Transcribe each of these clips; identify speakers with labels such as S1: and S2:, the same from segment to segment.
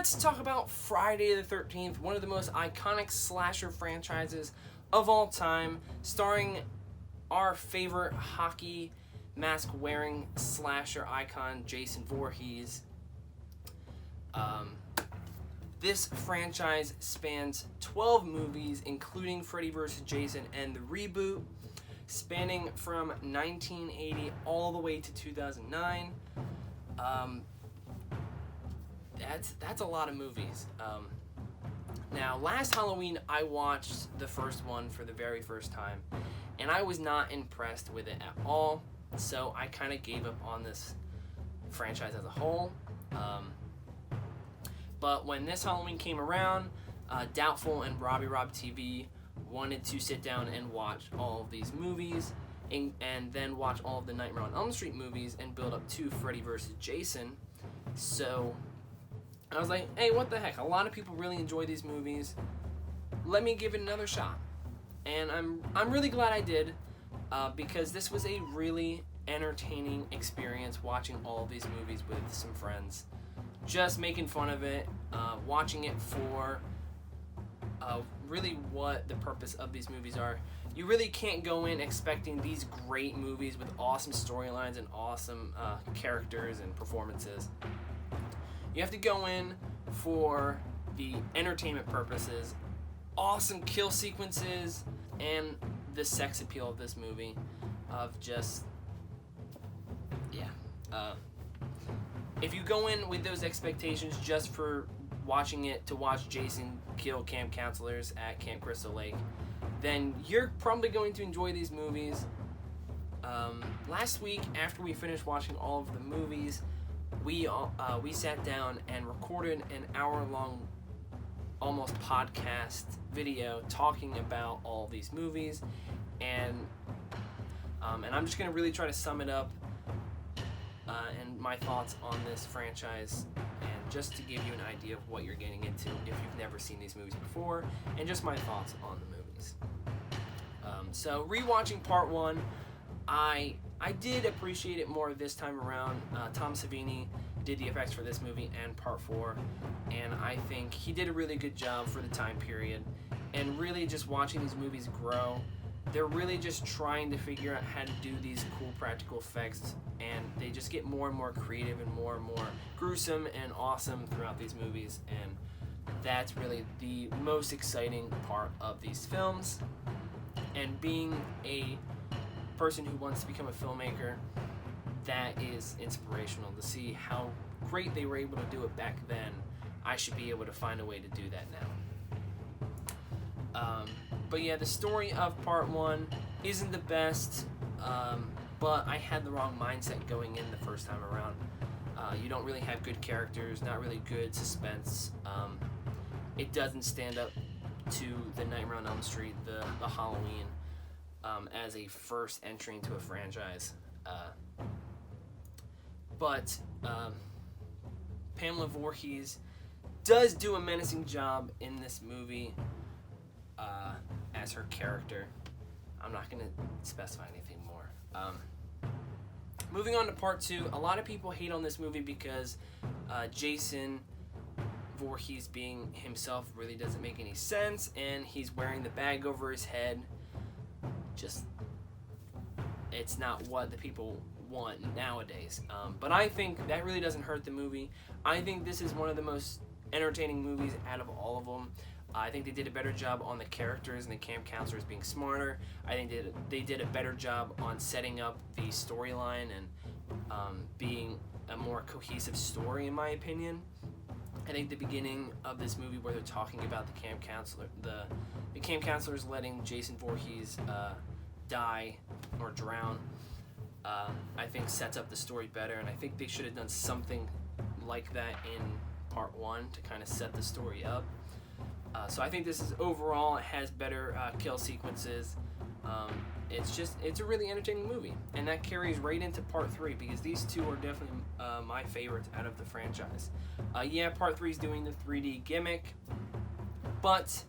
S1: let's talk about Friday the 13th, one of the most iconic slasher franchises of all time, starring our favorite hockey mask-wearing slasher icon, Jason Voorhees. This franchise spans 12 movies, including Freddy vs. Jason and the reboot, spanning from 1980 all the way to 2009. That's a lot of movies. Now, last Halloween, I watched the first one for the very first time, and I was not impressed with it at all, so I kind of gave up on this franchise as a whole. But when this Halloween came around, Doubtful and RobbieRobTV wanted to sit down and watch all of these movies, and then watch all of the Nightmare on Elm Street movies and build up to Freddy vs. Jason. So I was like, hey, what the heck? A lot of people really enjoy these movies. Let me give it another shot. And I'm really glad I did, because this was a really entertaining experience watching all of these movies with some friends. Just making fun of it, watching it for really what the purpose of these movies are. You really can't go in expecting these great movies with awesome storylines and awesome characters and performances. You have to go in for the entertainment purposes, awesome kill sequences, and the sex appeal of this movie of just, yeah. If you go in with those expectations just for watching it to watch Jason kill camp counselors at Camp Crystal Lake, then you're probably going to enjoy these movies. Last week, after we finished watching all of the movies, we sat down and recorded an hour-long, almost podcast video talking about all these movies, and I'm just gonna really try to sum it up and my thoughts on this franchise, and just to give you an idea of what you're getting into if you've never seen these movies before, and just my thoughts on the movies. So rewatching part one, I did appreciate it more this time around. Tom Savini did the effects for this movie and part 4, and I think he did a really good job for the time period. And really just watching these movies grow, they're really just trying to figure out how to do these cool practical effects, and they just get more and more creative and more gruesome and awesome throughout these movies, and that's really the most exciting part of these films. And being a person who wants to become a filmmaker, that is inspirational to see how great they were able to do it back then. I should be able to find a way to do that now. But yeah, the story of part 1 isn't the best, but I had the wrong mindset going in the first time around. You don't really have good characters, not really good suspense. It doesn't stand up to the Nightmare on Elm Street, the Halloween, as a first entry into a franchise. But Pamela Voorhees does do a menacing job in this movie as her character. I'm not going to specify anything more. Moving on to part 2, a lot of people hate on this movie because Jason Voorhees being himself really doesn't make any sense, and he's wearing the bag over his head. Just, it's not what the people want nowadays. But I think that really doesn't hurt the movie. I think this is one of the most entertaining movies out of all of them. I think they did a better job on the characters and the camp counselors being smarter. I think they did a better job on setting up the storyline and being a more cohesive story, in my opinion. I think the beginning of this movie where they're talking about the camp counselor, the camp counselors letting Jason Voorhees die or drown, I think sets up the story better, and I think they should have done something like that in part 1 to kind of set the story up. So I think this is overall, it has better kill sequences. It's a really entertaining movie, and that carries right into part 3 because these two are definitely my favorites out of the franchise. Yeah, part 3 is doing the 3D gimmick, but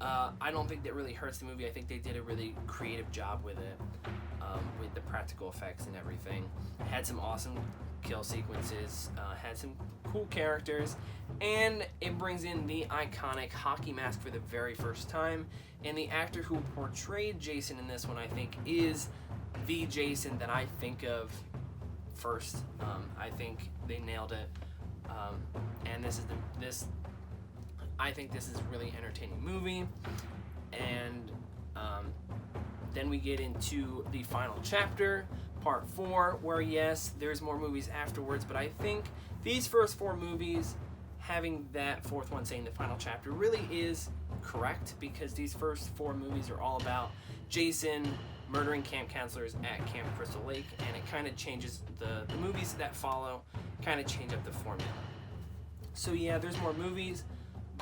S1: I don't think that really hurts the movie. I think they did a really creative job with it, with the practical effects and everything. It had some awesome kill sequences, had some cool characters, and it brings in the iconic hockey mask for the very first time. And the actor who portrayed Jason in this one, I think, is the Jason that I think of first. I think they nailed it. And I think this is a really entertaining movie. And then we get into the final chapter, part 4, where yes, there's more movies afterwards, but I think these first 4 movies, having that 4th one saying the final chapter, really is correct, because these first 4 movies are all about Jason murdering camp counselors at Camp Crystal Lake, and it kind of changes the movies that follow, kind of change up the formula. So yeah, there's more movies,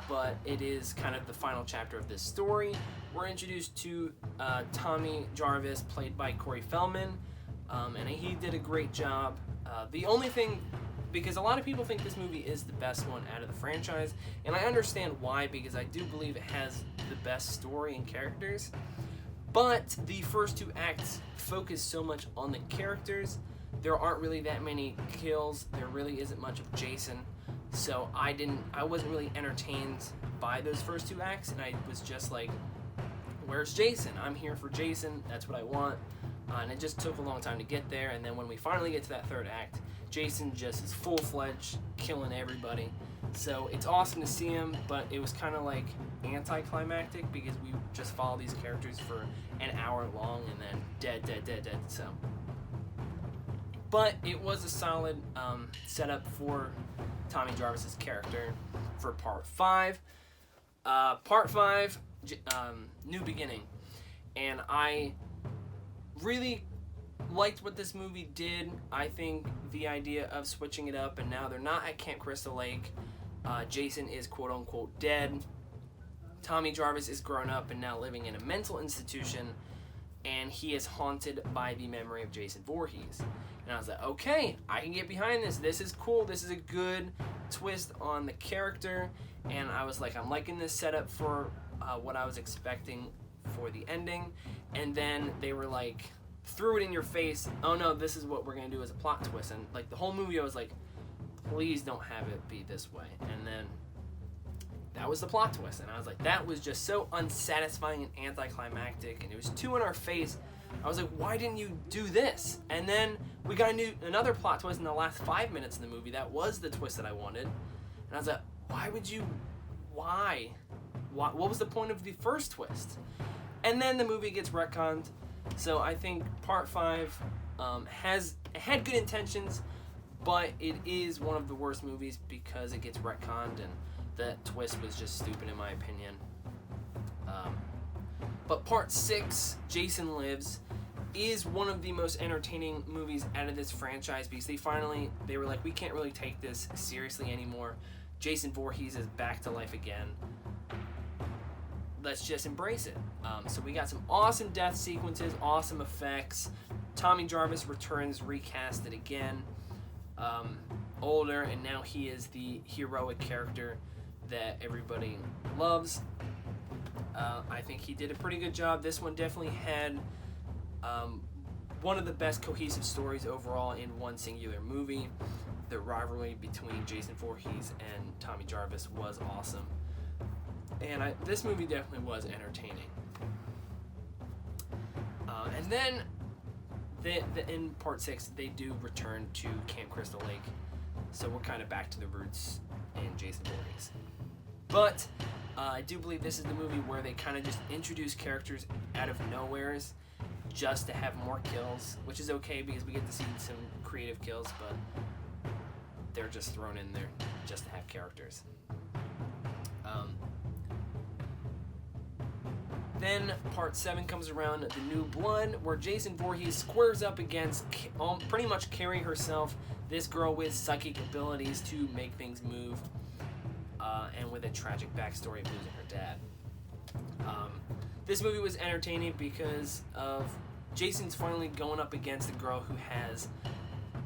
S1: but it is kind of the final chapter of this story. We're introduced to Tommy Jarvis, played by Corey Feldman, and he did a great job. The only thing, because a lot of people think this movie is the best one out of the franchise, and I understand why, because I do believe it has the best story and characters, but the first 2 acts focus so much on the characters. There aren't really that many kills, there really isn't much of Jason, so I wasn't really entertained by those first 2 acts, and I was just like, where's Jason? I'm here for Jason, that's what I want. And it just took a long time to get there, and then when we finally get to that 3rd act, Jason just is full-fledged, killing everybody. So it's awesome to see him, but it was kind of like anticlimactic, because we just follow these characters for an hour long and then dead. So, but it was a solid setup for Tommy Jarvis's character for part 5. Part 5, New Beginning, and I really liked what this movie did. I think the idea of switching it up, and now they're not at Camp Crystal Lake. Jason is quote-unquote dead. Tommy Jarvis is grown up and now living in a mental institution, and he is haunted by the memory of Jason Voorhees. And I was like, okay, I can get behind this. This is cool. This is a good twist on the character. And I was like, I'm liking this setup for what I was expecting for the ending. And then they were like, threw it in your face. Oh no, this is what we're gonna do as a plot twist. And like the whole movie, I was like, please don't have it be this way. And then that was the plot twist. And I was like, that was just so unsatisfying and anticlimactic. And it was too in our face. I was like, why didn't you do this? And then we got another plot twist in the last 5 minutes of the movie. That was the twist that I wanted. And I was like, why? What was the point of the first twist? And then the movie gets retconned. So I think part 5 had good intentions, but it is one of the worst movies because it gets retconned, and that twist was just stupid in my opinion. But part 6, Jason Lives, is one of the most entertaining movies out of this franchise, because they were like, we can't really take this seriously anymore. Jason Voorhees is back to life again. Let's just embrace it. So we got some awesome death sequences, awesome effects. Tommy Jarvis returns, recasted again, older, and now he is the heroic character that everybody loves. I think he did a pretty good job. This one definitely had one of the best cohesive stories overall in one singular movie. The rivalry between Jason Voorhees and Tommy Jarvis was awesome. And this movie definitely was entertaining. And then in part 6, they do return to Camp Crystal Lake. So we're kind of back to the roots in Jason Voorhees. But I do believe this is the movie where they kind of just introduce characters out of nowheres just to have more kills, which is okay because we get to see some creative kills, but they're just thrown in there just to have characters. Then part 7 comes around, The New Blood, where Jason Voorhees squares up against pretty much Carrie herself, this girl with psychic abilities to make things move, and with a tragic backstory of losing her dad. This movie was entertaining because of Jason's finally going up against a girl who has,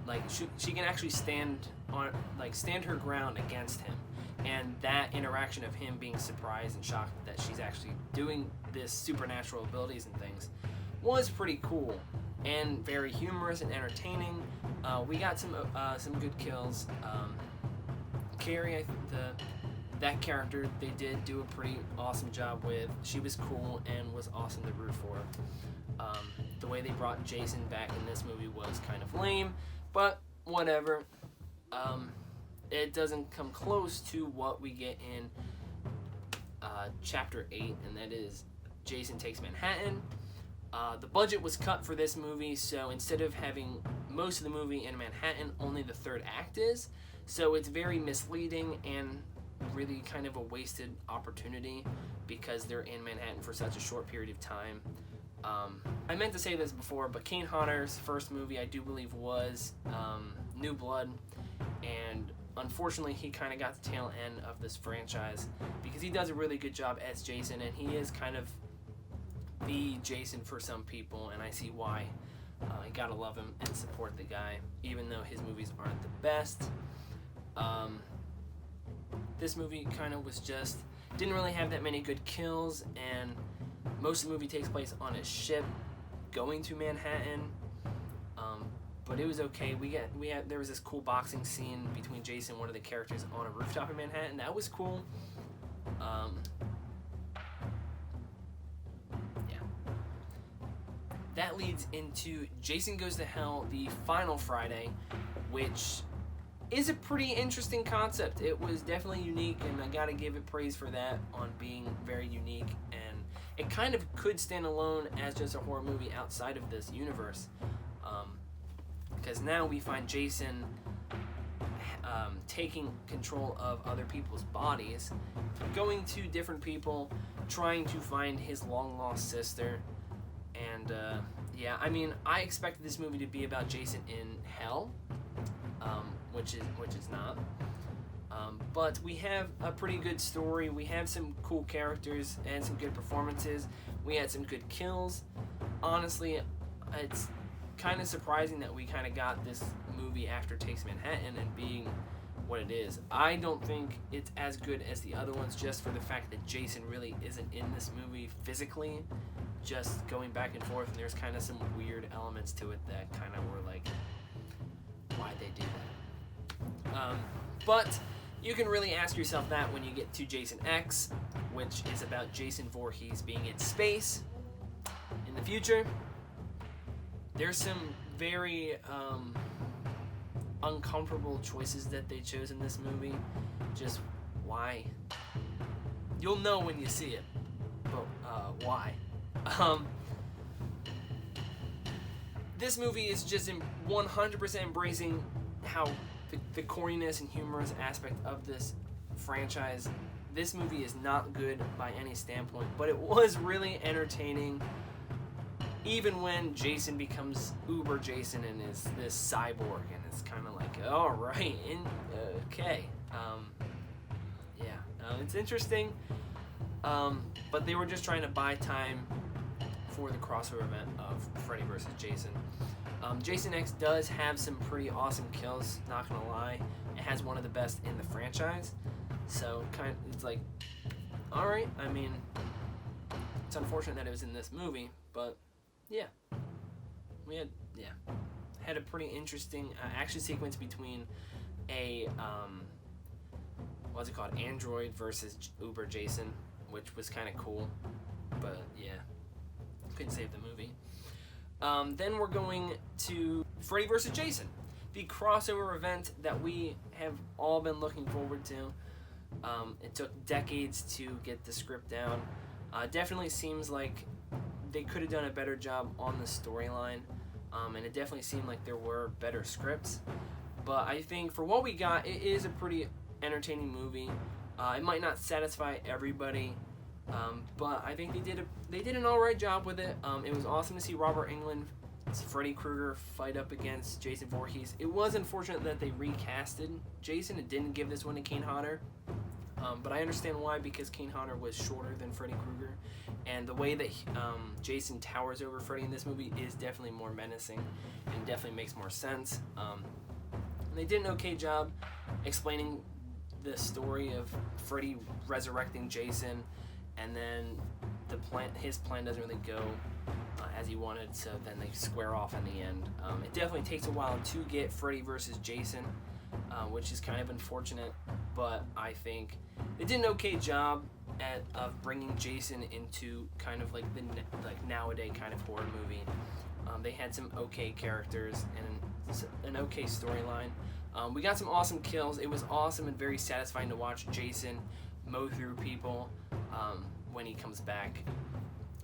S1: like, she can actually stand her ground against him. And that interaction of him being surprised and shocked that she's actually doing this supernatural abilities and things was pretty cool and very humorous and entertaining. We got some good kills. Carrie, that character, they did do a pretty awesome job with. She was cool and was awesome to root for. The way they brought Jason back in this movie was kind of lame, but whatever. It doesn't come close to what we get in Chapter 8, and that is Jason Takes Manhattan. The budget was cut for this movie, so instead of having most of the movie in Manhattan, only the third act is. So it's very misleading and really kind of a wasted opportunity because they're in Manhattan for such a short period of time. I meant to say this before, but Kane Hodder's first movie, I do believe, was New Blood, and unfortunately he kind of got the tail end of this franchise because he does a really good job as Jason, and he is kind of the Jason for some people, and I see why. You gotta love him and support the guy, even though his movies aren't the best. This movie kind of was just, didn't really have that many good kills, and most of the movie takes place on a ship going to Manhattan. But it was okay. There was this cool boxing scene between Jason and one of the characters on a rooftop in Manhattan. That was cool. That leads into Jason Goes to Hell, the final Friday, which is a pretty interesting concept. It was definitely unique, and I gotta give it praise for that on being very unique, and it kind of could stand alone as just a horror movie outside of this universe, because now we find Jason taking control of other people's bodies, going to different people, trying to find his long-lost sister. And yeah, I mean, I expected this movie to be about Jason in hell, which is not. But we have a pretty good story. We have some cool characters and some good performances. We had some good kills. Honestly, it's kind of surprising that we kind of got this movie after Takes Manhattan and being what it is. I don't think it's as good as the other ones, just for the fact that Jason really isn't in this movie physically, just going back and forth, and there's kind of some weird elements to it that kind of were like, why'd they do that? But you can really ask yourself that when you get to Jason X, which is about Jason Voorhees being in space in the future. There's some very uncomfortable choices that they chose in this movie. Just why? You'll know when you see it, but why? This movie is just 100% embracing how the corniness and humorous aspect of this franchise. This movie is not good by any standpoint, but it was really entertaining, even when Jason becomes Uber Jason and is this cyborg, and it's kind of like, all right, okay, it's interesting, but they were just trying to buy time for the crossover event of Freddy vs. Jason. Jason X does have some pretty awesome kills, not gonna lie. It has one of the best in the franchise, so it's like, all right. I mean, it's unfortunate that it was in this movie, but yeah, we had a pretty interesting action sequence between a what's it called, Android versus Uber Jason, which was kind of cool, but yeah, couldn't save the movie. Then we're going to Freddy vs. Jason, the crossover event that we have all been looking forward to. It took decades to get the script down. Definitely seems like they could have done a better job on the storyline, and it definitely seemed like there were better scripts. But I think for what we got, it is a pretty entertaining movie. It might not satisfy everybody, but I think they did an alright job with it. It was awesome to see Robert Englund's Freddy Krueger fight up against Jason Voorhees. It was unfortunate that they recasted Jason and didn't give this one to Kane Hodder. But I understand why, because Kane Hodder was shorter than Freddy Krueger, and the way that Jason towers over Freddy in this movie is definitely more menacing and definitely makes more sense. And they did an okay job explaining the story of Freddy resurrecting Jason, and then his plan doesn't really go as he wanted, so then they square off in the end. It definitely takes a while to get Freddy versus Jason, which is kind of unfortunate, but I think they did an okay job of bringing Jason into kind of like the nowadays kind of horror movie. They had some okay characters and an okay storyline. We got some awesome kills. It was awesome and very satisfying to watch Jason mow through people when he comes back,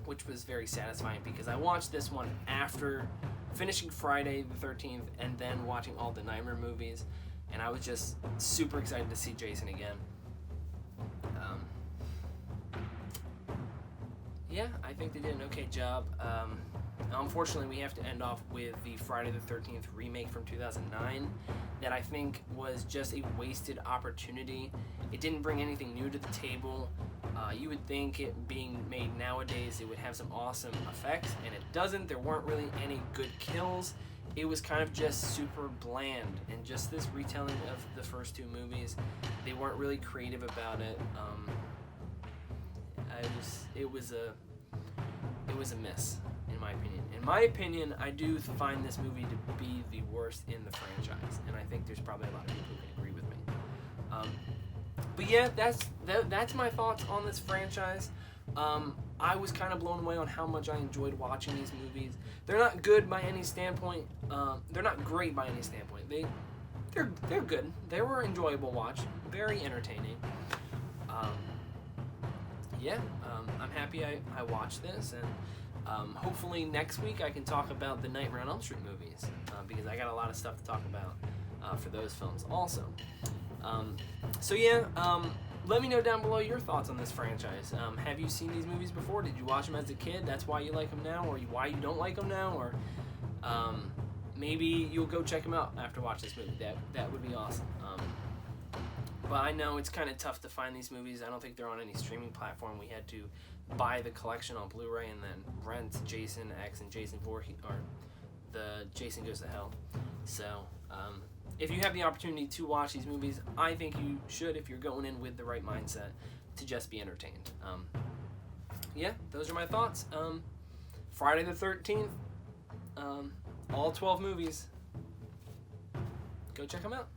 S1: which was very satisfying because I watched this one after finishing Friday the 13th and then watching all the Nightmare movies, and I was just super excited to see Jason again. Yeah, I think they did an okay job. Unfortunately, we have to end off with the Friday the 13th remake from 2009 that I think was just a wasted opportunity. It didn't bring anything new to the table. You would think it being made nowadays, it would have some awesome effects, and it doesn't. There weren't really any good kills. It was kind of just super bland, and just this retelling of the first two movies, they weren't really creative about it. It was a miss, in my opinion. In my opinion, I do find this movie to be the worst in the franchise, and I think there's probably a lot of people who can agree with me. But yeah, that's my thoughts on this franchise. I was kind of blown away on how much I enjoyed watching these movies. They're not good by any standpoint. They're not great by any standpoint. They're good. They were enjoyable watch, very entertaining. I'm happy I watched this, and hopefully next week I can talk about the Nightmare on Elm Street movies, because I got a lot of stuff to talk about for those films also. Let me know down below your thoughts on this franchise. Have you seen these movies before? Did you watch them as a kid? That's why you like them now, or why you don't like them now, or maybe you'll go check them out after watching this movie. That would be awesome. But I know it's kind of tough to find these movies. I don't think they're on any streaming platform. We had to buy the collection on Blu-ray and then rent Jason X and Jason 4, or the Jason Goes to Hell. So, if you have the opportunity to watch these movies, I think you should if you're going in with the right mindset to just be entertained. Those are my thoughts. Friday the 13th, all 12 movies. Go check them out.